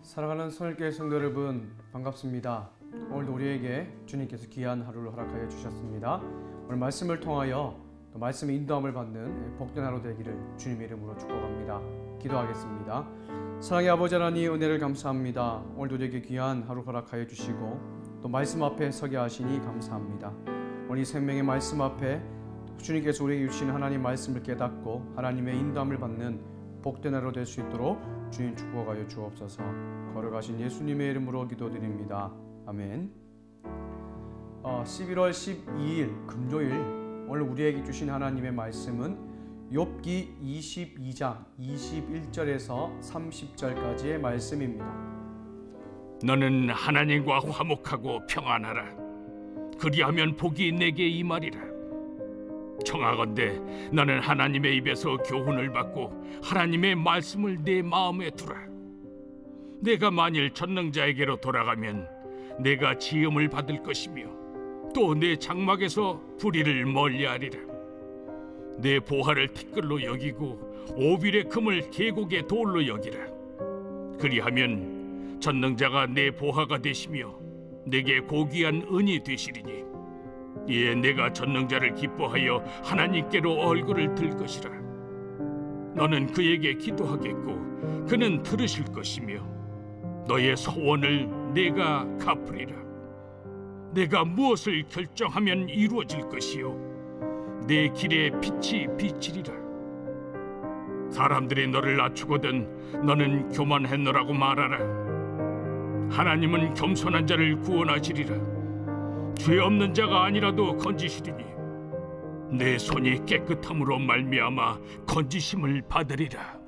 사랑하는 선일교회 성도 여러분, 반갑습니다. 오늘도 우리에게 주님께서 귀한 하루를 허락하여 주셨습니다. 오늘 말씀을 통하여 또 말씀의 인도함을 받는 복된 하루 되기를 주님의 이름으로 축복합니다. 기도하겠습니다. 사랑의 아버지 하나님, 은혜를 감사합니다. 오늘도 우리에게 귀한 하루 허락하여 주시고 또 말씀 앞에 서게 하시니 감사합니다. 오늘 이 생명의 말씀 앞에 주님께서 우리에게 주신 하나님 말씀을 깨닫고 하나님의 인도함을 받는 복된 하루 될 수 있도록 주님 축복하여 주옵소서. 걸어가신 예수님의 이름으로 기도드립니다. 아멘. 11월 12일 금요일, 오늘 우리에게 주신 하나님의 말씀은 욥기 22장 21절에서 30절까지의 말씀입니다. 너는 하나님과 화목하고 평안하라. 그리하면 복이 내게 임하리라. 청하건대 너는 하나님의 입에서 교훈을 받고 하나님의 말씀을 내 마음에 두라. 내가 만일 전능자에게로 돌아가면 내가 지음을 받을 것이며 또 내 장막에서 불의를 멀리하리라. 내 보화를 티끌로 여기고 오빌의 금을 계곡의 돌로 여기라. 그리하면 전능자가 내 보화가 되시며 내게 고귀한 은이 되시리니 이에 내가 전능자를 기뻐하여 하나님께로 얼굴을 들 것이라. 너는 그에게 기도하겠고 그는 들으실 것이며 너의 소원을 내가 갚으리라. 내가 무엇을 결정하면 이루어질 것이요 내 길에 빛이 비치리라. 사람들이 너를 낮추거든 너는 교만했노라고 말하라. 하나님은 겸손한 자를 구원하시리라. 죄 없는 자가 아니라도 건지시리니 내 손이 깨끗함으로 말미암아 건지심을 받으리라.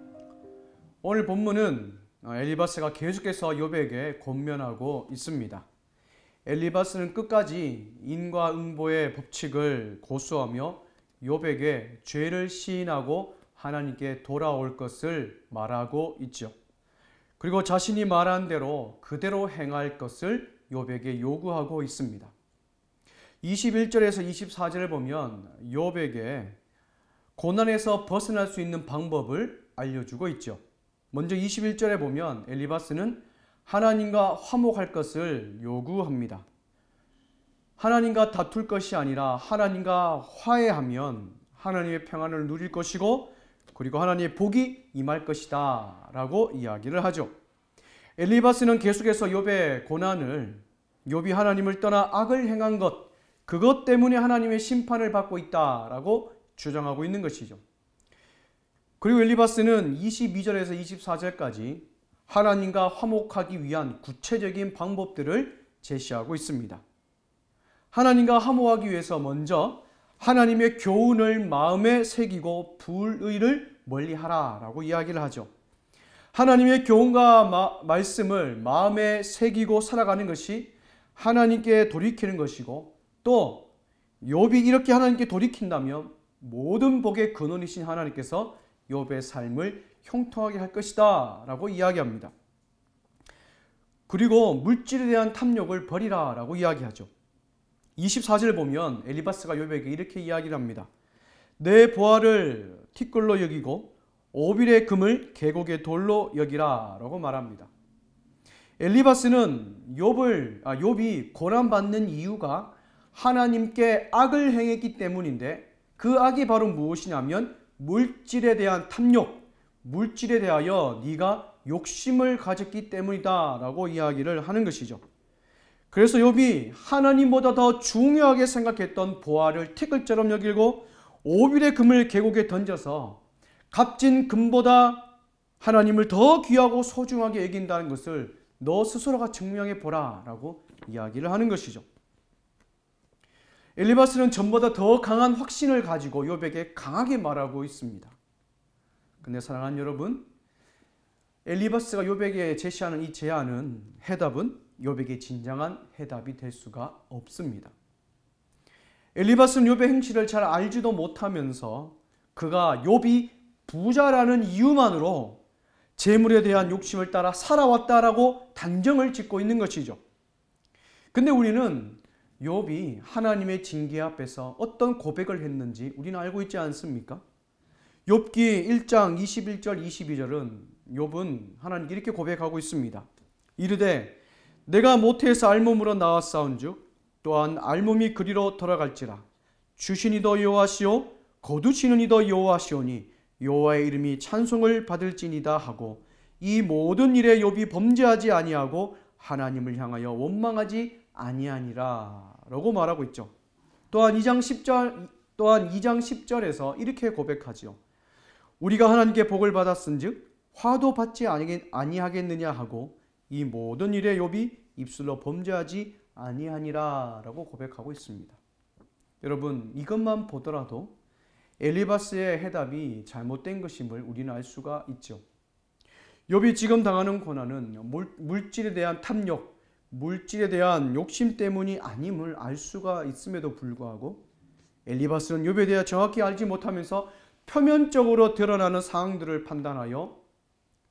오늘 본문은 엘리바스가 계속해서 욥에게 권면하고 있습니다. 엘리바스는 끝까지 인과응보의 법칙을 고수하며 욥에게 죄를 시인하고 하나님께 돌아올 것을 말하고 있죠. 그리고 자신이 말한 대로 그대로 행할 것을 욥에게 요구하고 있습니다. 21절에서 24절을 보면 욥에게 고난에서 벗어날 수 있는 방법을 알려주고 있죠. 먼저 21절에 보면 엘리바스는 하나님과 화목할 것을 요구합니다. 하나님과 다툴 것이 아니라 하나님과 화해하면 하나님의 평안을 누릴 것이고 그리고 하나님의 복이 임할 것이다 라고 이야기를 하죠. 엘리바스는 계속해서 욥의 고난을 욥이 하나님을 떠나 악을 행한 것, 그것 때문에 하나님의 심판을 받고 있다라고 주장하고 있는 것이죠. 그리고 엘리바스는 22절에서 24절까지 하나님과 화목하기 위한 구체적인 방법들을 제시하고 있습니다. 하나님과 화목하기 위해서 먼저 하나님의 교훈을 마음에 새기고 불의를 멀리하라 라고 이야기를 하죠. 하나님의 교훈과 말씀을 마음에 새기고 살아가는 것이 하나님께 돌이키는 것이고 또 욥이 이렇게 하나님께 돌이킨다면 모든 복의 근원이신 하나님께서 욥의 삶을 형통하게 할 것이다 라고 이야기합니다. 그리고 물질에 대한 탐욕을 버리라 라고 이야기하죠. 24절 보면 엘리바스가 욥에게 이렇게 이야기를 합니다. 내 보화를 티끌로 여기고 오빌의 금을 계곡의 돌로 여기라 라고 말합니다. 엘리바스는 욥이 고난받는 이유가 하나님께 악을 행했기 때문인데 그 악이 바로 무엇이냐면 물질에 대한 탐욕, 물질에 대하여 네가 욕심을 가졌기 때문이다 라고 이야기를 하는 것이죠. 그래서 욥이 하나님보다 더 중요하게 생각했던 보화를 티끌처럼 여기고 오빌의 금을 계곡에 던져서 값진 금보다 하나님을 더 귀하고 소중하게 여긴다는 것을 너 스스로가 증명해 보라 라고 이야기를 하는 것이죠. 엘리바스는 전보다 더 강한 확신을 가지고 욥에게 강하게 말하고 있습니다. 근데 사랑하는 여러분, 엘리바스가 욥에게 제시하는 이 제안은 해답은 욥에게 진정한 해답이 될 수가 없습니다. 엘리바스는 욥의 행실을 잘 알지도 못하면서 그가 욥이 부자라는 이유만으로 재물에 대한 욕심을 따라 살아왔다라고 단정을 짓고 있는 것이죠. 근데 우리는 욥이 하나님의 징계 앞에서 어떤 고백을 했는지 우리는 알고 있지 않습니까? 욥기 1장 21절 22절은 욥은 하나님께 이렇게 고백하고 있습니다. 이르되 내가 모태에서 알몸으로 나왔사온즉 또한 알몸이 그리로 돌아갈지라. 주신 이도 여호와시오 거두시는 이도 여호와시오니 여호와의 이름이 찬송을 받을지니다 하고 이 모든 일에 욥이 범죄하지 아니하고 하나님을 향하여 원망하지 아니하니라 라고 말하고 있죠. 또한 2장 10절에서 이렇게 고백하지요. 우리가 하나님께 복을 받았은즉 화도 받지 아니하겠느냐 하고 이 모든 일에 욥이 입술로 범죄하지 아니하니라 라고 고백하고 있습니다. 여러분, 이것만 보더라도 엘리바스의 해답이 잘못된 것임을 우리는 알 수가 있죠. 욥이 지금 당하는 고난은 물질에 대한 탐욕, 물질에 대한 욕심 때문이 아님을 알 수가 있음에도 불구하고 엘리바스는 욥에 대해 정확히 알지 못하면서 표면적으로 드러나는 상황들을 판단하여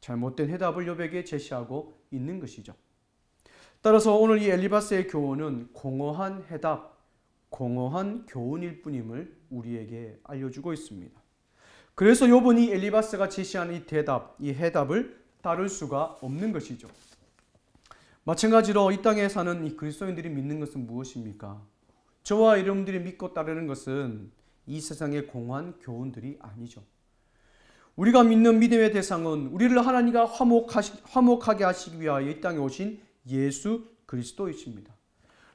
잘못된 해답을 욥에게 제시하고 있는 것이죠. 따라서 오늘 이 엘리바스의 교훈은 공허한 해답, 공허한 교훈일 뿐임을 우리에게 알려주고 있습니다. 그래서 욥은 이 엘리바스가 제시하는 이 대답, 이 해답을 따를 수가 없는 것이죠. 마찬가지로 이 땅에 사는 이 그리스도인들이 믿는 것은 무엇입니까? 저와 여러분들이 믿고 따르는 것은 이 세상의 공허한 교훈들이 아니죠. 우리가 믿는 믿음의 대상은 우리를 하나님과 화목하게 하시기 위하여 이 땅에 오신 예수 그리스도이십니다.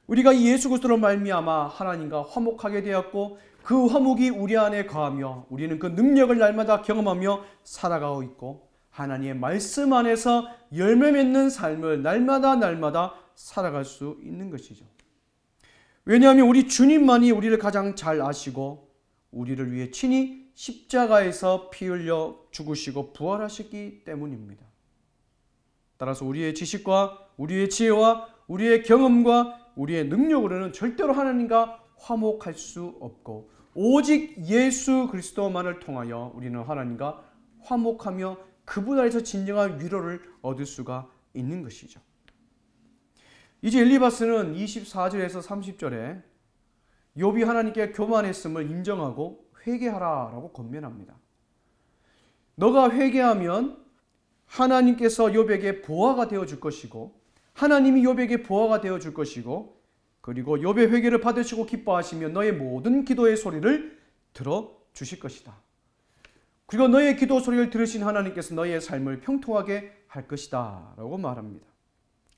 우리가 이 예수 그리스도로 말미암아 하나님과 화목하게 되었고 그 화목이 우리 안에 거하며 우리는 그 능력을 날마다 경험하며 살아가고 있고 하나님의 말씀 안에서 열매 맺는 삶을 날마다 살아갈 수 있는 것이죠. 왜냐하면 우리 주님만이 우리를 가장 잘 아시고 우리를 위해 친히 십자가에서 피 흘려 죽으시고 부활하셨기 때문입니다. 따라서 우리의 지식과 우리의 지혜와 우리의 경험과 우리의 능력으로는 절대로 하나님과 화목할 수 없고 오직 예수 그리스도만을 통하여 우리는 하나님과 화목하며 그분 안에서 진정한 위로를 얻을 수가 있는 것이죠. 이제 엘리바스는 24절에서 30절에 욥이 하나님께 교만했음을 인정하고 회개하라라고 권면합니다. 너가 회개하면 하나님께서 욥에게 보화가 되어 줄 것이고 하나님이 욥에게 보화가 되어 줄 것이고 그리고 욥의 회개를 받으시고 기뻐하시며 너의 모든 기도의 소리를 들어주실 것이다. 그리고 너의 기도 소리를 들으신 하나님께서 너의 삶을 평통하게 할 것이다 라고 말합니다.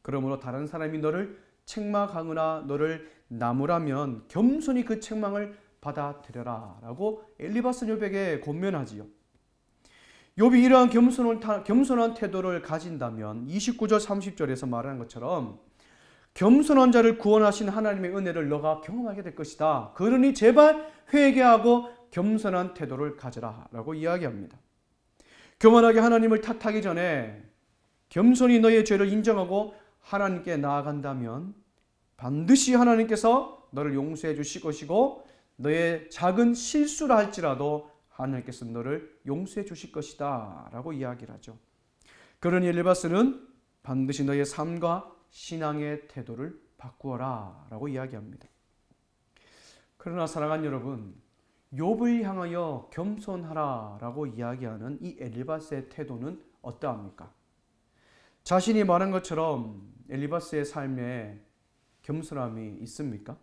그러므로 다른 사람이 너를 책망하거나 너를 나무라면 겸손히 그 책망을 받아들여라 라고 엘리바스 욥에게 권면하지요. 욥이 이러한 겸손한 태도를 가진다면 29절 30절에서 말하는 것처럼 겸손한 자를 구원하신 하나님의 은혜를 너가 경험하게 될 것이다. 그러니 제발 회개하고 겸손한 태도를 가져라 라고 이야기합니다. 교만하게 하나님을 탓하기 전에 겸손히 너의 죄를 인정하고 하나님께 나아간다면 반드시 하나님께서 너를 용서해 주실 것이고 너의 작은 실수라 할지라도 하나님께서 너를 용서해 주실 것이다 라고 이야기를 하죠. 그러니 엘리바스는 반드시 너의 삶과 신앙의 태도를 바꾸어라 라고 이야기합니다. 그러나 사랑하는 여러분, 욥을 향하여 겸손하라 라고 이야기하는 이 엘리바스의 태도는 어떠합니까? 자신이 말한 것처럼 엘리바스의 삶에 겸손함이 있습니까?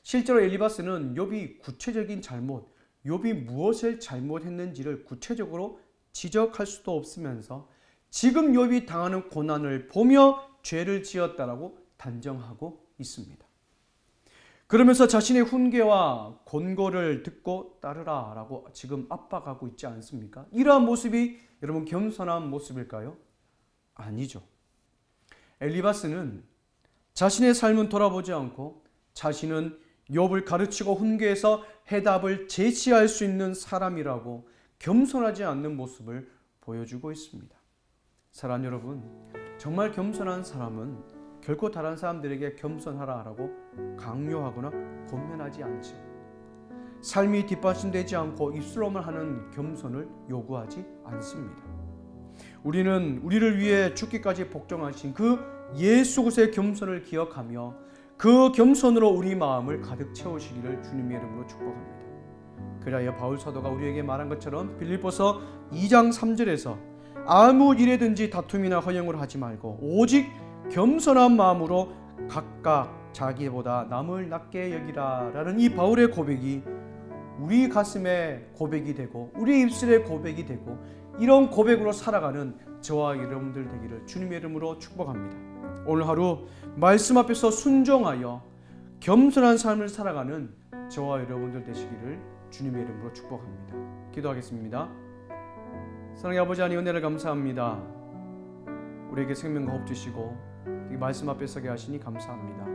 실제로 엘리바스는 욥이 구체적인 잘못, 욥이 무엇을 잘못했는지를 구체적으로 지적할 수도 없으면서 지금 욥이 당하는 고난을 보며 죄를 지었다라고 단정하고 있습니다. 그러면서 자신의 훈계와 권고를 듣고 따르라라고 지금 압박하고 있지 않습니까? 이러한 모습이 여러분 겸손한 모습일까요? 아니죠. 엘리바스는 자신의 삶은 돌아보지 않고 자신은 욥을 가르치고 훈계해서 해답을 제시할 수 있는 사람이라고 겸손하지 않는 모습을 보여주고 있습니다. 사랑하는 여러분, 정말 겸손한 사람은 결코 다른 사람들에게 겸손하라라고 강요하거나 권면하지 않죠. 삶이 뒷받침되지 않고 입술로만 하는 겸손을 요구하지 않습니다. 우리는 우리를 위해 죽기까지 복종하신 그 예수 그리스도의 겸손을 기억하며 그 겸손으로 우리 마음을 가득 채우시기를 주님의 이름으로 축복합니다. 그리하여 바울 사도가 우리에게 말한 것처럼 빌립보서 2장 3절에서 아무 일에든지 다툼이나 허영을 하지 말고 오직 겸손한 마음으로 각각 자기보다 남을 낮게 여기라 라는 이 바울의 고백이 우리 가슴에 고백이 되고 우리 입술에 고백이 되고 이런 고백으로 살아가는 저와 여러분들 되기를 주님의 이름으로 축복합니다. 오늘 하루 말씀 앞에서 순종하여 겸손한 삶을 살아가는 저와 여러분들 되시기를 주님의 이름으로 축복합니다. 기도하겠습니다. 사랑의 아버지 하나님, 은혜를 감사합니다. 우리에게 생명과 호흡 주시고 이 말씀 앞에 서게 하시니 감사합니다.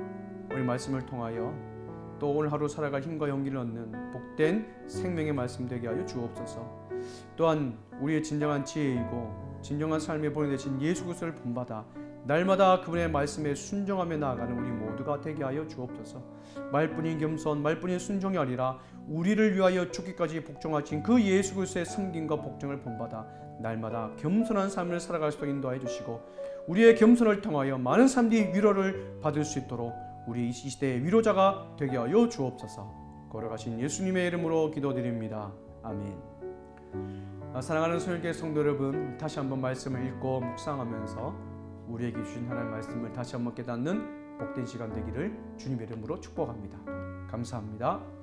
오늘 말씀을 통하여 또 오늘 하루 살아갈 힘과 용기를 얻는 복된 생명의 말씀 되게 하여 주옵소서. 또한 우리의 진정한 지혜이고 진정한 삶에 보내되신 예수 그리스도를 본받아 날마다 그분의 말씀에 순종하며 나아가는 우리 모두가 되게 하여 주옵소서. 말뿐인 겸손, 말뿐인 순종이 아니라 우리를 위하여 죽기까지 복종하신 그 예수 그리스도의 섬김과 복종을 본받아 날마다 겸손한 삶을 살아갈 수 있도록 인도하여 주시고 우리의 겸손을 통하여 많은 사람들이 위로를 받을 수 있도록 우리 이 시대의 위로자가 되게 하여 주옵소서. 걸어가신 예수님의 이름으로 기도드립니다. 아멘. 사랑하는 소일교회 성도 여러분, 다시 한번 말씀을 읽고 묵상하면서 우리에게 주신 하나님의 말씀을 다시 한번 깨닫는 복된 시간 되기를 주님의 이름으로 축복합니다. 감사합니다.